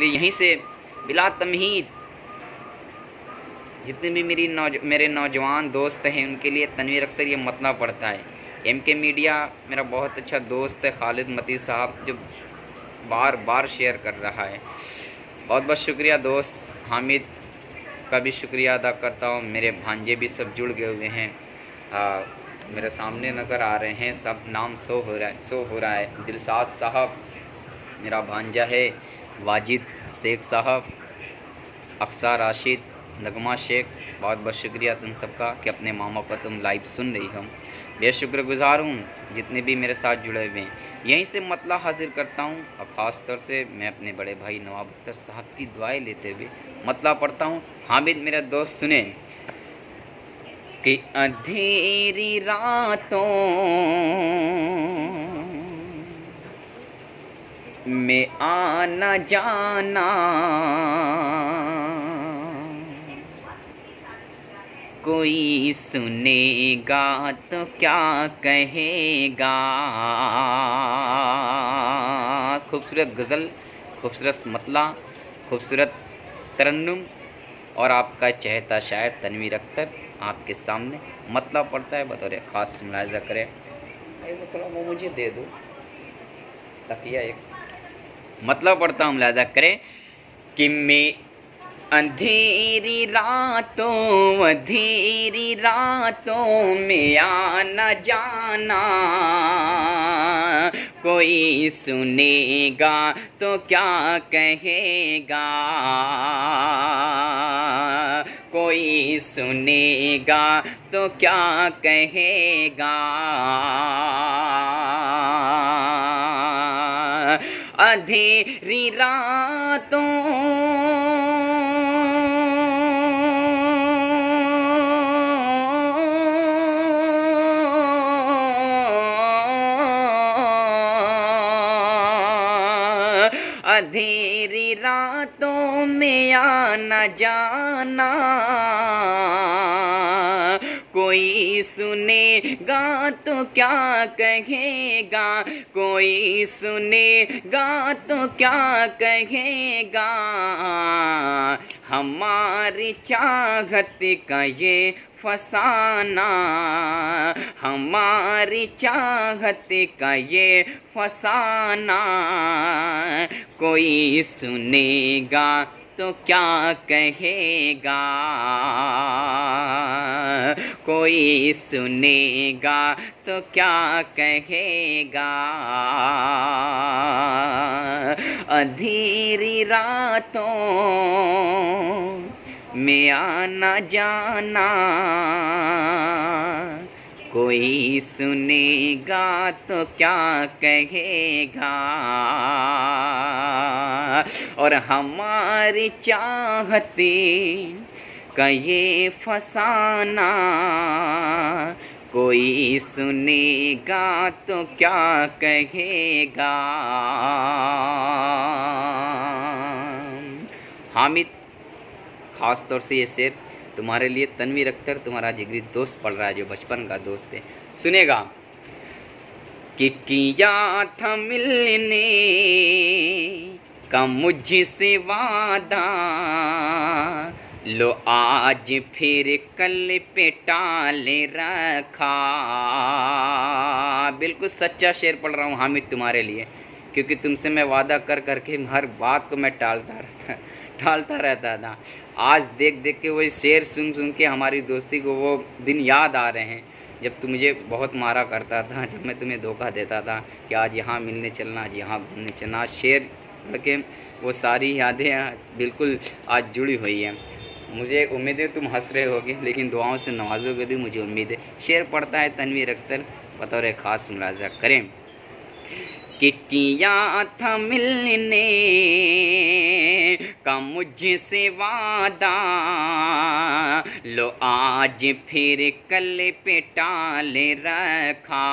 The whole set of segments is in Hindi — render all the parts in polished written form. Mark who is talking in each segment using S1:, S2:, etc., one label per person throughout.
S1: कि यहीं से बिला तमहीद जितने भी मेरे नौजवान दोस्त हैं उनके लिए तनवीर अख्तर ये मतला पड़ता है। MK मीडिया मेरा बहुत अच्छा दोस्त है खालिद मती साहब, जो बार बार शेयर कर रहा है। बहुत बहुत शुक्रिया दोस्त। हामिद का भी शुक्रिया अदा करता हूँ। मेरे भांजे भी सब जुड़ गए हुए हैं, मेरे सामने नज़र आ रहे हैं, सब नाम शो हो रहा है। दिलसाद साहब मेरा भांजा है, वाजिद शेख साहब, अक्सा राशिद, नगमा शेख, बहुत बहुत शुक्रिया तुम सबका कि अपने मामा को तुम लाइव सुन रही हो। बेशुक्रगुज़ार हूँ जितने भी मेरे साथ जुड़े हुए हैं। यहीं से मतला हासिल करता हूँ और ख़ास तौर से मैं अपने बड़े भाई नवाब अख्तर साहब की दुआएं लेते हुए मतला पढ़ता हूँ। हामिद मेरा दोस्त सुने कि अंधेरी रातों में आना जाना, कोई सुनेगा तो क्या कहेगा। खूबसूरत गज़ल, खूबसूरत मतला, खूबसूरत तरन्नुम और आपका चहेता शायर तनवीर अख्तर आपके सामने मतला पड़ता है। बतौर ख़ास मुलाहिज़ा करें, वो थोड़ा वो मुझे दे दो तकिया एक। मतलब पढ़ता हूँ, मुलाहिज़ा करें कि मैं अंधेरी रातों में आना जाना, कोई सुनेगा तो क्या कहेगा, कोई सुनेगा तो क्या कहेगा। अंधेरी रातों अंधेरी रातों में आना जाना, कोई सुनेगा तो क्या कहेगा, कोई सुनेगा तो क्या कहेगा। हमारी चाहत का ये फसाना, हमारी चाहत का ये फसाना, कोई सुनेगा तो क्या कहेगा, कोई सुनेगा तो क्या कहेगा। अंधेरी रातों में आना जाना, कोई सुनेगा तो क्या कहेगा। और हमारी चाहते का ये फसाना, कोई सुनेगा तो क्या कहेगा। हामिद, ख़ास तौर से ये शेर तुम्हारे लिए तनवीर अख्तर तुम्हारा जिगरी दोस्त पढ़ रहा है, जो बचपन का दोस्त है, सुनेगा कि किया था मिलने का मुझसे वादा, लो आज फिर कल पे टाले रखा। बिल्कुल सच्चा शेर पढ़ रहा हूँ हामिद तुम्हारे लिए, क्योंकि तुमसे मैं वादा कर करके हर बात को मैं टालता रहता था। आज देख देख के वही शेर सुन सुन के हमारी दोस्ती को वो दिन याद आ रहे हैं जब तू मुझे बहुत मारा करता था, जब मैं तुम्हें धोखा देता था कि आज यहाँ मिलने चलना, आज यहाँ घूमने चलना। आज शेर पढ़ के वो सारी यादें बिल्कुल आज जुड़ी हुई हैं। मुझे उम्मीद है तुम हंस रहे होगे, लेकिन दुआओं से नवाजोगे भी, मुझे उम्मीद है। शेर पढ़ता है तनवीर अख्तर, बतौर ख़ास मुलाहिज़ा करें कि किया था मिलने का मुझसे वादा, लो आज फिर कल पे टाले रखा,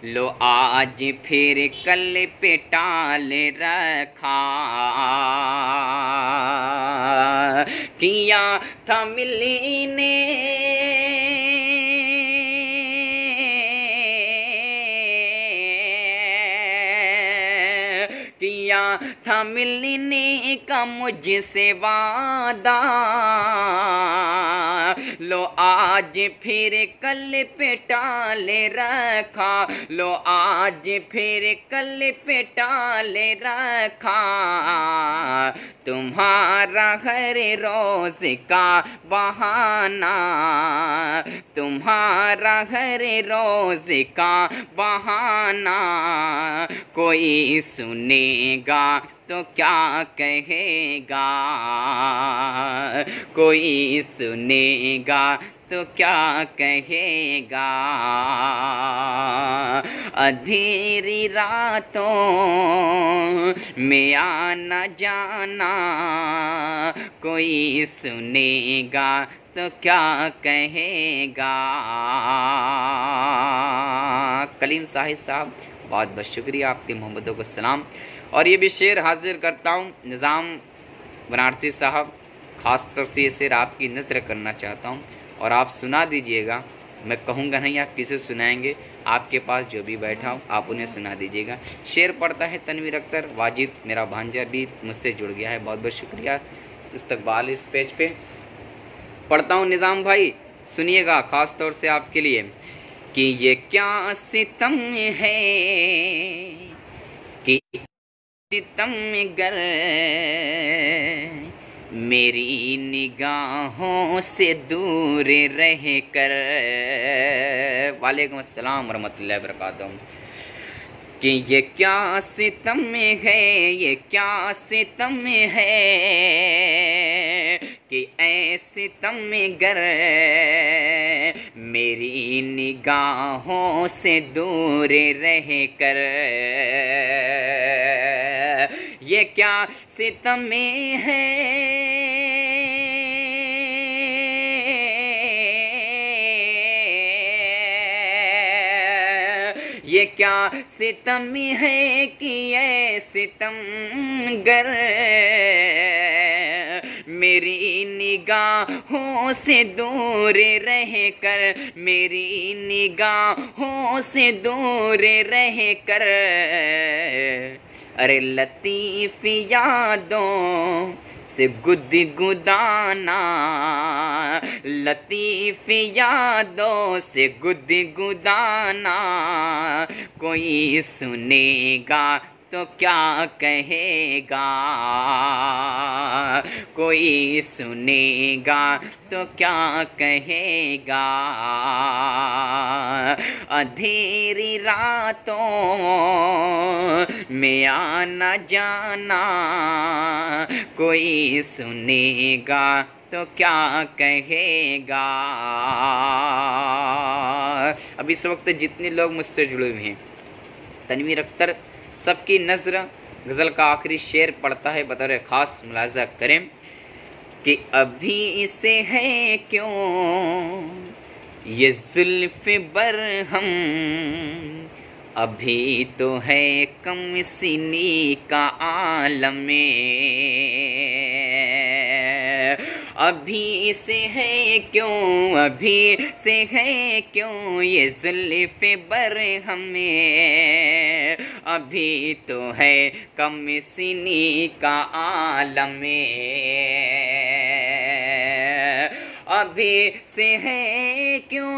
S1: लो आज फिर कल पे टाले रखा। किया था मिलने किया था मिलने का मुझसे वादा, लो आज फिर कल पे टाले रखा, लो आज फिर कल पे टाले रखा, तुम्हारा हर रोज का बहाना, तुम्हारा हर रोज का बहाना, कोई सुनेगा तो क्या कहेगा, कोई सुनेगा तो क्या कहेगा। अंधेरी रातों में आना जाना, कोई सुनेगा तो क्या कहेगा। कलीम साहिब साहब, बहुत बहुत शुक्रिया, आपकी मोहब्बतों को सलाम। और ये भी शेर हाजिर करता हूँ निज़ाम बनारसी साहब, ख़ास तौर से ये शेर आपकी नज़र करना चाहता हूँ और आप सुना दीजिएगा। मैं कहूँगा नहीं आप किसे सुनाएंगे, आपके पास जो भी बैठा हो आप उन्हें सुना दीजिएगा। शेर पढ़ता है तनवीर अख्तर वाजिद, मेरा भांजा भी मुझसे जुड़ गया है, बहुत बहुत शुक्रिया इस्तकबाल इस पेज पे। पढ़ता हूँ निज़ाम भाई, सुनिएगा ख़ास तौर से आपके लिए कि ये क्या सितम है कि सितम गर मेरी निगाहों से दूर रह कर। वालेकुम अस्सलाम वरहमतुल्लाहि वबरकातुहू। कि ये क्या सितम है, ये क्या सितम है कि ऐ सितम गर मेरी निगाहों से दूर रह कर। ये क्या सितम है ये क्या सितम है कि ये सितम गर मेरी निगाहों से दूर रह कर, मेरी निगाहों से दूर रह कर। अरे लतीफ़ यादों से गुदगुदाना, लतीफ़ यादों से गुदगुदाना, कोई सुनेगा तो क्या कहेगा, कोई सुनेगा तो क्या कहेगा। अंधेरी रातों में आना जाना, कोई सुनेगा तो क्या कहेगा। अब इस वक्त जितने लोग मुझसे जुड़े हुए हैं, तनवीर अख्तर सबकी नज़र गज़ल का आखिरी शेर पढ़ता है, बतौर ख़ास मुलाज़ा करें कि अभी से है क्यों ये जुल्फ़ बरहम, अभी तो है कम सीनी का आलम में। अभी से है क्यों, अभी से है क्यों ये जुल्फ़ बरहम में, अभी तो है कम सीनी का आलम में। अभी से है क्यों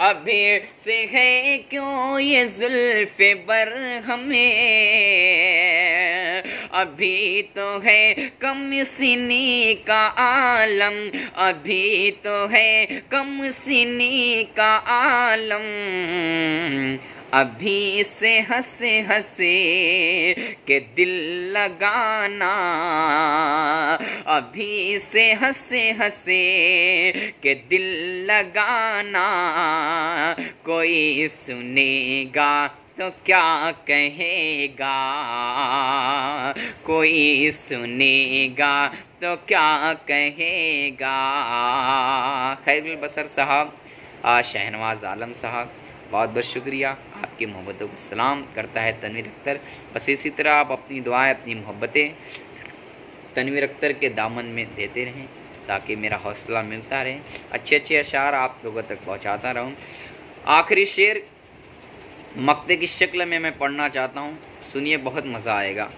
S1: अभी से है क्यों ये जुल्फ़ बरहम में, अभी तो है कम सीनी का आलम, अभी तो है कम सीनी का आलम। अभी से हंसे हंसे के दिल लगाना, अभी से हंसे हंसे के दिल लगाना, कोई सुनेगा तो क्या कहेगा, कोई सुनेगा तो क्या कहेगा। खैरुल बसर साहब, शहनवाज आलम साहब, बहुत बहुत शुक्रिया, आपकी मोहब्बतों को सलाम करता है तनवीर अख्तर। बस इसी तरह आप अपनी दुआएं, अपनी मोहब्बतें तनवीर अख्तर के दामन में देते रहें। ताकि मेरा हौसला मिलता रहे, अच्छे अच्छे अशार आप लोगों तक पहुंचाता रहूं। आखिरी शेर मक्ते की शक्ल में मैं पढ़ना चाहता हूं, सुनिए, बहुत मज़ा आएगा।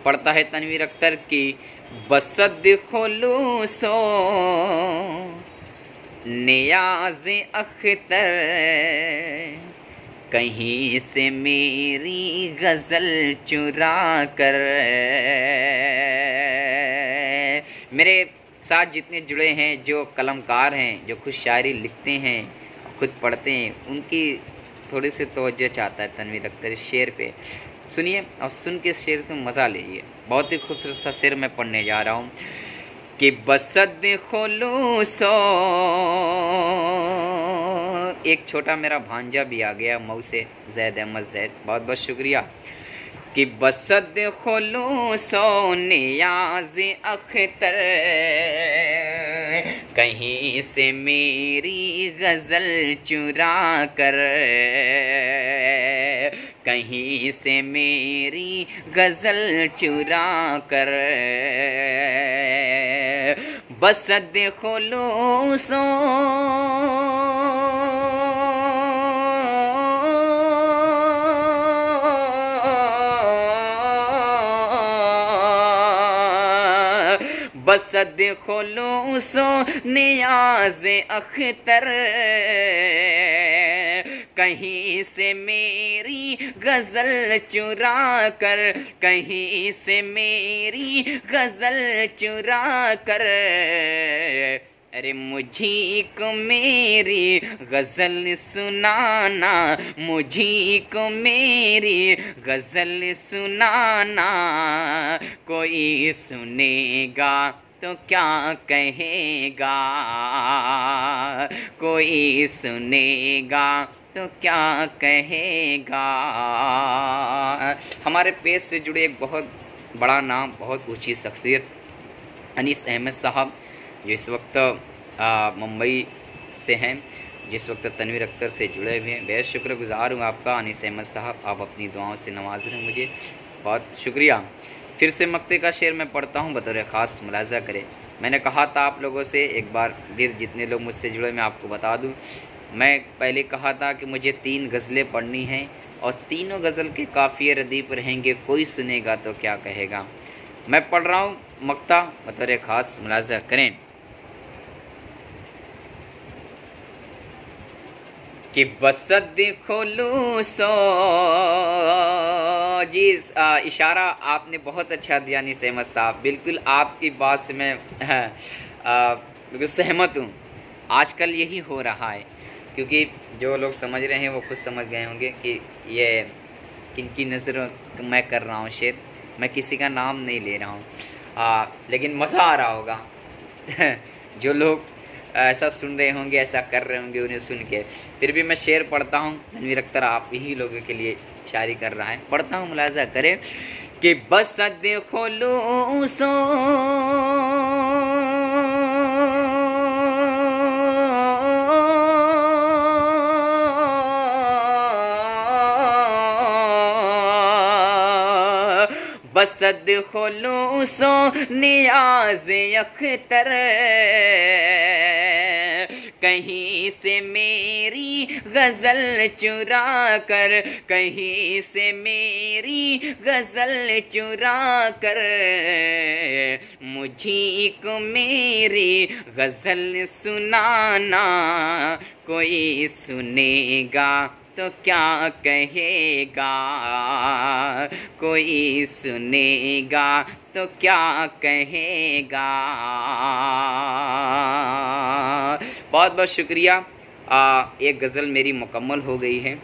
S1: पढ़ता है तनवीर अख्तर की बसद खुलूसो नियाज़ अख्तर, कहीं से मेरी गज़ल चुरा कर। मेरे साथ जितने जुड़े हैं, जो कलमकार हैं, जो खुद शायरी लिखते हैं, खुद पढ़ते हैं, उनकी थोड़ी सी तवज्जो चाहता है तनवीर अख्तर शेर पे। सुनिए और सुन के शेर से मज़ा लीजिए। बहुत ही खूबसूरत सा शेर मैं पढ़ने जा रहा हूँ कि बसद खुलूसो, एक छोटा मेरा भांजा भी आ गया मऊ से, जैद अहमद जैद, बहुत बहुत शुक्रिया। कि बसद खुलूसो नियाज़ अख्तर, कहीं से मेरी गज़ल चुरा कर, कहीं से मेरी गज़ल चुरा कर। बसद खुलूसो बसद खुलूसो नियाज़ अख्तर, कहीं से मेरी गज़ल चुरा कर, कहीं से मेरी गज़ल चुरा कर। अरे मुझी को मेरी गज़ल सुनाना, मुझी को मेरी गज़ल सुनाना, कोई सुनेगा तो क्या कहेगा, कोई सुनेगा तो क्या कहेगा। हमारे पेज से जुड़े एक बहुत बड़ा नाम, बहुत ऊंची शख्सियत अनीस अहमद साहब, जो इस वक्त मुंबई से हैं, जिस वक्त तनवीर अख्तर से जुड़े हुए हैं। बेहद शुक्रगुजार हूँ आपका अनीस अहमद साहब, आप अपनी दुआओं से नवाज रहे हैं मुझे, बहुत शुक्रिया। फिर से मक्ते का शेर मैं पढ़ता हूँ, बतौर ख़ास मुलाज़ा करें। मैंने कहा था आप लोगों से, एक बार फिर जितने लोग मुझसे जुड़े मैं आपको बता दूँ, मैं पहले कहा था कि मुझे 3 गज़लें पढ़नी हैं और तीनों गज़ल के काफ़िए रदीफ़ रहेंगे, कोई सुनेगा तो क्या कहेगा। मैं पढ़ रहा हूँ मक्ता, बतौर ख़ास मुलाज़ा करें। कि बसद खुलूसो, जी इशारा आपने बहुत अच्छा दिया अनीस अहमद साहब, बिल्कुल आपकी बात से मैं बिल्कुल सहमत हूँ। आजकल यही हो रहा है, क्योंकि जो लोग समझ रहे हैं वो खुद समझ गए होंगे कि ये किनकी नज़रों मैं कर रहा हूँ शेर। मैं किसी का नाम नहीं ले रहा हूँ, लेकिन मज़ा आ रहा होगा जो लोग ऐसा सुन रहे होंगे, ऐसा कर रहे होंगे, उन्हें सुन के। फिर भी मैं शेर पढ़ता हूँ, तनवीर अख्तर आप ही लोगों के लिए शायरी कर रहा है, पढ़ता हूँ, मुलाज़ा करें। कि बसद खुलूसो बसद खुलूसो नियाज़ अख्तर, कहीं से मेरी गज़ल चुरा कर, कहीं से मेरी गज़ल चुरा कर। मुझी को मेरी गज़ल सुनाना, कोई सुनेगा तो क्या कहेगा, कोई सुनेगा तो क्या कहेगा। बहुत बहुत शुक्रिया। एक गज़ल मेरी मुकम्मल हो गई है।